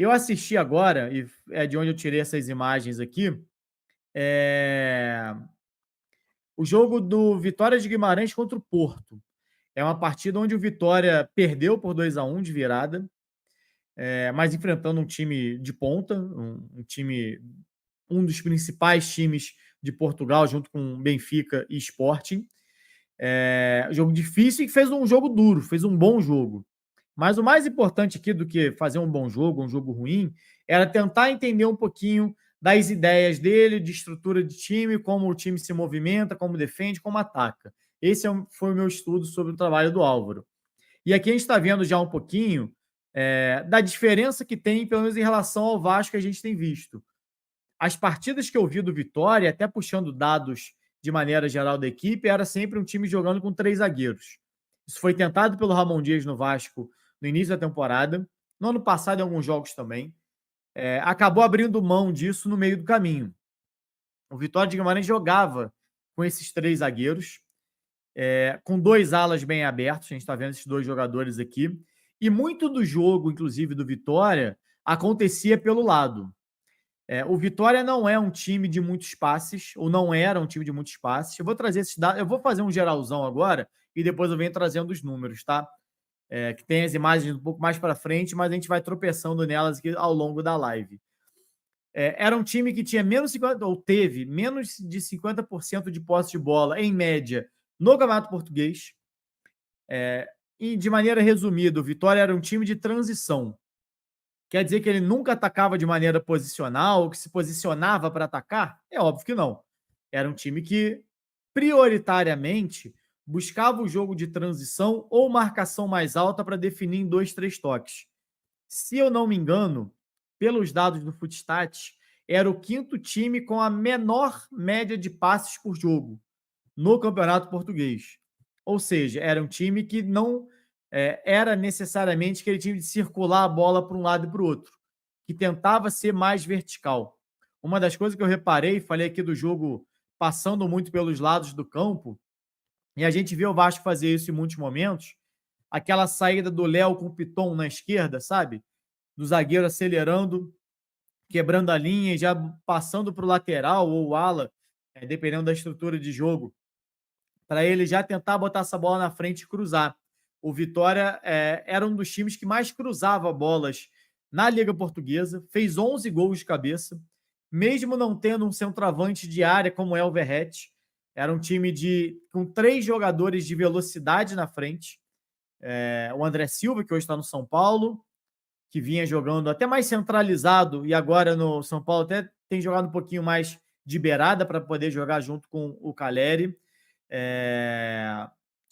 Eu assisti agora, e é de onde eu tirei essas imagens aqui, eh, o jogo do Vitória de Guimarães contra o Porto. É uma partida onde o Vitória perdeu por 2-1 de virada, mas enfrentando um time de ponta, um time, um dos principais times de Portugal, junto com Benfica e Sporting. Jogo difícil e fez um jogo duro, fez um bom jogo. Mas o mais importante aqui do que fazer um bom jogo, um jogo ruim, era tentar entender um pouquinho das ideias dele, de estrutura de time, como o time se movimenta, como defende, como ataca. Esse foi o meu estudo sobre o trabalho do Álvaro. E aqui a gente está vendo já um pouquinho da diferença que tem, pelo menos em relação ao Vasco que a gente tem visto. As partidas que eu vi do Vitória, até puxando dados de maneira geral da equipe, era sempre um time jogando com 3 zagueiros. Isso foi tentado pelo Ramon Dias no Vasco no início da temporada, no ano passado em alguns jogos também. Acabou abrindo mão disso no meio do caminho. O Vitória de Guimarães jogava com esses 3 zagueiros, com 2 alas bem abertos, a gente está vendo esses 2 jogadores aqui, e muito do jogo, inclusive do Vitória, acontecia pelo lado. O Vitória não é um time de muitos passes, ou não era um time de muitos passes. Eu vou trazer esses dados, eu vou fazer um geralzão agora e depois eu venho trazendo os números, tá? Que tem as imagens um pouco mais para frente, mas a gente vai tropeçando nelas aqui ao longo da live. Era um time que tinha menos 50, ou teve menos de 50% de posse de bola, em média, no Campeonato Português. E de maneira resumida, o Vitória era um time de transição. Quer dizer que ele nunca atacava de maneira posicional, ou que se posicionava para atacar? É óbvio que não. Era um time que, prioritariamente, buscava o jogo de transição ou marcação mais alta para definir em 2, 3 toques. Se eu não me engano, pelos dados do Footstats, era o 5º time com a menor média de passes por jogo no Campeonato Português. Ou seja, era um time que não era necessariamente aquele time de circular a bola para um lado e para o outro, que tentava ser mais vertical. Uma das coisas que eu reparei, falei aqui do jogo passando muito pelos lados do campo, e a gente vê o Vasco fazer isso em muitos momentos, aquela saída do Léo com o Piton na esquerda, sabe? Do zagueiro acelerando, quebrando a linha e já passando para o lateral ou o ala, dependendo da estrutura de jogo, para ele já tentar botar essa bola na frente e cruzar. O Vitória era um dos times que mais cruzava bolas na Liga Portuguesa, fez 11 gols de cabeça, mesmo não tendo um centroavante de área como é o Verratti. Era um time com 3 jogadores de velocidade na frente. O André Silva, que hoje está no São Paulo, que vinha jogando até mais centralizado, e agora no São Paulo até tem jogado um pouquinho mais de beirada para poder jogar junto com o Caleri.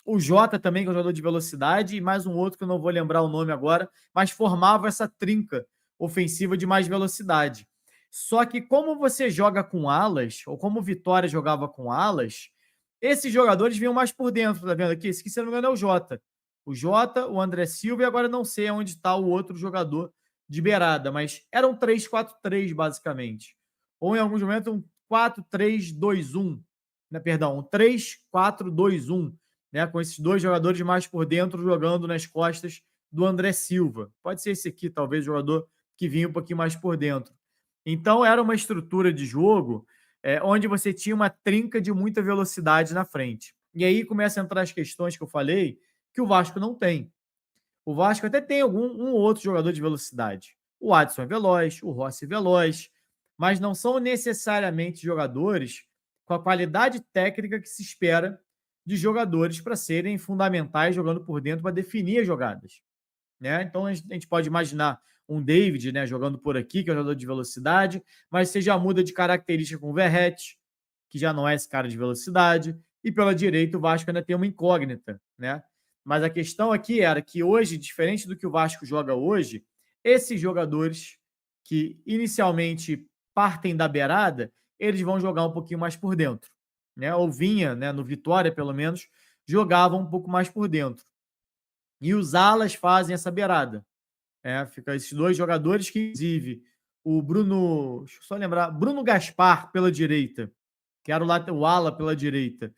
O Jota também, que é um jogador de velocidade, e mais um outro que eu não vou lembrar o nome agora, mas formava essa trinca ofensiva de mais velocidade. Só que como você joga com alas, ou como o Vitória jogava com alas, esses jogadores vinham mais por dentro, tá vendo aqui? Esse aqui, se não me engano, é o Jota. O Jota, o André Silva, e agora não sei onde está o outro jogador de beirada, mas era um 3-4-3, basicamente. Ou em alguns momentos um 4-3-2-1, né? Perdão, um 3-4-2-1, né? Com esses 2 jogadores mais por dentro jogando nas costas do André Silva. Pode ser esse aqui, talvez, jogador que vinha um pouquinho mais por dentro. Então, era uma estrutura de jogo onde você tinha uma trinca de muita velocidade na frente. E aí começam a entrar as questões que eu falei, que o Vasco não tem. O Vasco até tem um ou outro jogador de velocidade. O Adson é veloz, o Rossi é veloz, mas não são necessariamente jogadores com a qualidade técnica que se espera de jogadores para serem fundamentais jogando por dentro para definir as jogadas, né? Então a gente pode imaginar um David, né, jogando por aqui, que é um jogador de velocidade, mas você já muda de característica com o Verratti, que já não é esse cara de velocidade, e pela direita o Vasco ainda tem uma incógnita, né? Mas a questão aqui era que hoje, diferente do que o Vasco joga hoje, esses jogadores que inicialmente partem da beirada, eles vão jogar um pouquinho mais por dentro, né? Ou vinha, né, no Vitória, pelo menos, jogavam um pouco mais por dentro. E os alas fazem essa beirada. Fica esses 2 jogadores que, inclusive, o Bruno, deixa eu só lembrar, Bruno Gaspar pela direita, que era o ala pela direita,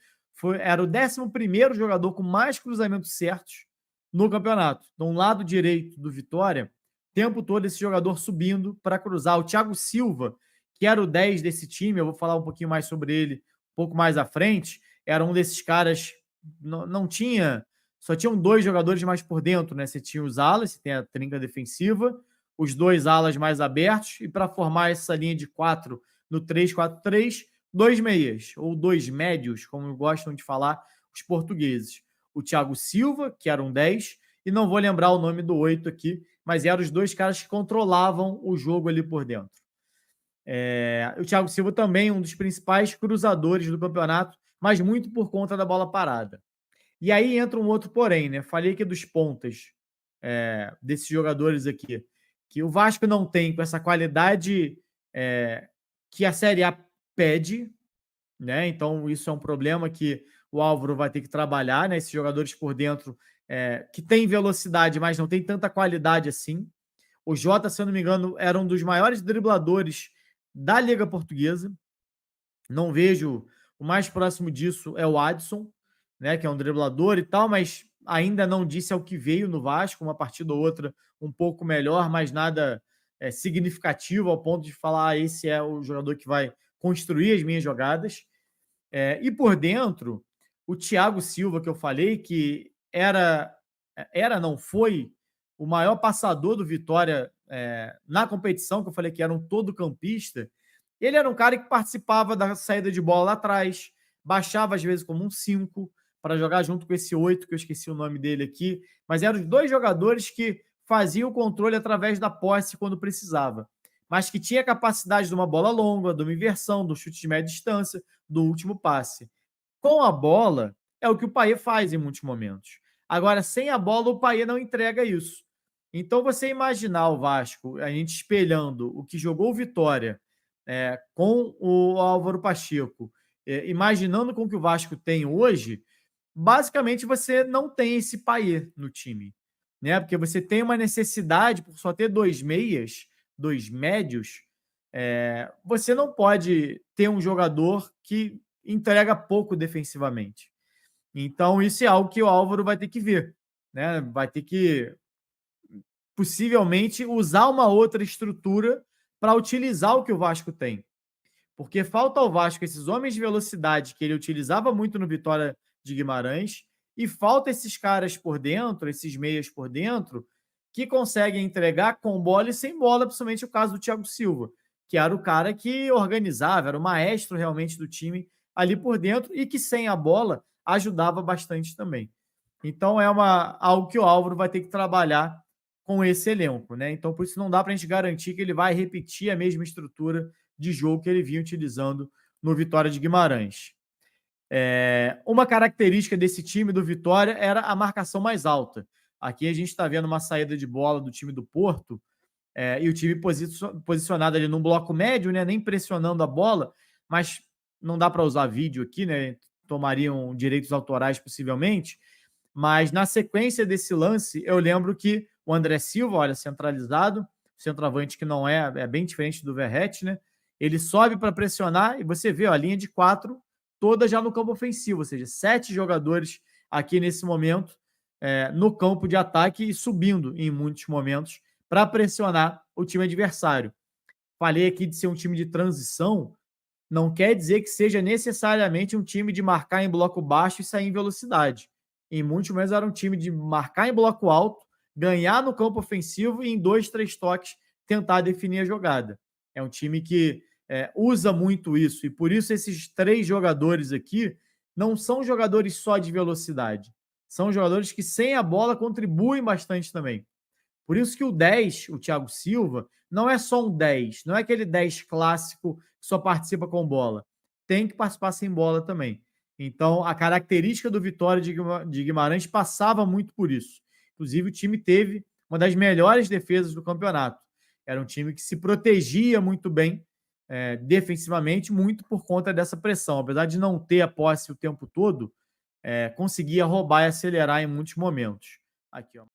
era o 11º jogador com mais cruzamentos certos no campeonato. Então, o lado direito do Vitória tempo todo esse jogador subindo para cruzar. O Thiago Silva, que era o 10 desse time, eu vou falar um pouquinho mais sobre ele um pouco mais à frente, era um desses caras, não tinha, só tinham 2 jogadores mais por dentro, né? Você tinha os alas, você tem a trinca defensiva, os 2 alas mais abertos, e para formar essa linha de 4 no 3-4-3, 2 meias, ou 2 médios, como gostam de falar os portugueses. O Thiago Silva, que era um 10, e não vou lembrar o nome do 8 aqui, mas eram os 2 caras que controlavam o jogo ali por dentro. O Thiago Silva também um dos principais cruzadores do campeonato, mas muito por conta da bola parada. E aí entra um outro porém, né? Falei aqui dos pontas, desses jogadores aqui, que o Vasco não tem com essa qualidade que a Série A pede, né? Então isso é um problema que o Álvaro vai ter que trabalhar, né? Esses jogadores por dentro que têm velocidade, mas não tem tanta qualidade assim. O Jota, se eu não me engano, era um dos maiores dribladores da Liga Portuguesa. Não vejo, o mais próximo disso é o Adson, né, que é um driblador e tal, mas ainda não disse ao que veio no Vasco, uma partida ou outra um pouco melhor, mas nada significativo ao ponto de falar, esse é o jogador que vai construir as minhas jogadas. E por dentro, o Thiago Silva, que eu falei, que não foi o maior passador do Vitória na competição, que eu falei que era um todo-campista, ele era um cara que participava da saída de bola lá atrás, baixava às vezes como um 5 para jogar junto com esse 8, que eu esqueci o nome dele aqui, mas eram os 2 jogadores que faziam o controle através da posse quando precisava, mas que tinha capacidade de uma bola longa, de uma inversão, do chute de média distância, do último passe. Com a bola, é o que o Payet faz em muitos momentos. Agora, sem a bola, o Payet não entrega isso. Então, você imaginar o Vasco, a gente espelhando o que jogou o Vitória com o Álvaro Pacheco, imaginando com o que o Vasco tem hoje, basicamente você não tem esse Payet no time, né? Porque você tem uma necessidade, por só ter 2 meias, 2 médios, você não pode ter um jogador que entrega pouco defensivamente. Então, isso é algo que o Álvaro vai ter que ver, né? Vai ter que possivelmente usar uma outra estrutura para utilizar o que o Vasco tem. Porque falta ao Vasco esses homens de velocidade que ele utilizava muito no Vitória de Guimarães, e falta esses caras por dentro, esses meias por dentro, que conseguem entregar com bola e sem bola, principalmente o caso do Thiago Silva, que era o cara que organizava, era o maestro realmente do time ali por dentro e que sem a bola ajudava bastante também. Então é algo que o Álvaro vai ter que trabalhar com esse elenco, né? Então por isso não dá para a gente garantir que ele vai repetir a mesma estrutura de jogo que ele vinha utilizando no Vitória de Guimarães. Uma característica desse time do Vitória era a marcação mais alta. Aqui a gente está vendo uma saída de bola do time do Porto, e o time posicionado ali num bloco médio, né, nem pressionando a bola, mas não dá para usar vídeo aqui, né, tomariam direitos autorais possivelmente, mas na sequência desse lance, eu lembro que o André Silva, olha, centralizado, centroavante que não é bem diferente do Verratti, né, ele sobe para pressionar e você vê ó, a linha de 4 toda já no campo ofensivo, ou seja, 7 jogadores aqui nesse momento no campo de ataque e subindo em muitos momentos para pressionar o time adversário. Falei aqui de ser um time de transição, não quer dizer que seja necessariamente um time de marcar em bloco baixo e sair em velocidade. Em muitos momentos era um time de marcar em bloco alto, ganhar no campo ofensivo e em 2, 3 toques tentar definir a jogada. É um time que usa muito isso e por isso esses 3 jogadores aqui não são jogadores só de velocidade. São jogadores que sem a bola contribuem bastante também. Por isso que o 10, o Thiago Silva, não é só um 10, não é aquele 10 clássico que só participa com bola. Tem que participar sem bola também. Então, a característica do Vitória de Guimarães passava muito por isso. Inclusive, o time teve uma das melhores defesas do campeonato. Era um time que se protegia muito bem defensivamente, muito por conta dessa pressão. Apesar de não ter a posse o tempo todo, conseguia roubar e acelerar em muitos momentos. Aqui, ó.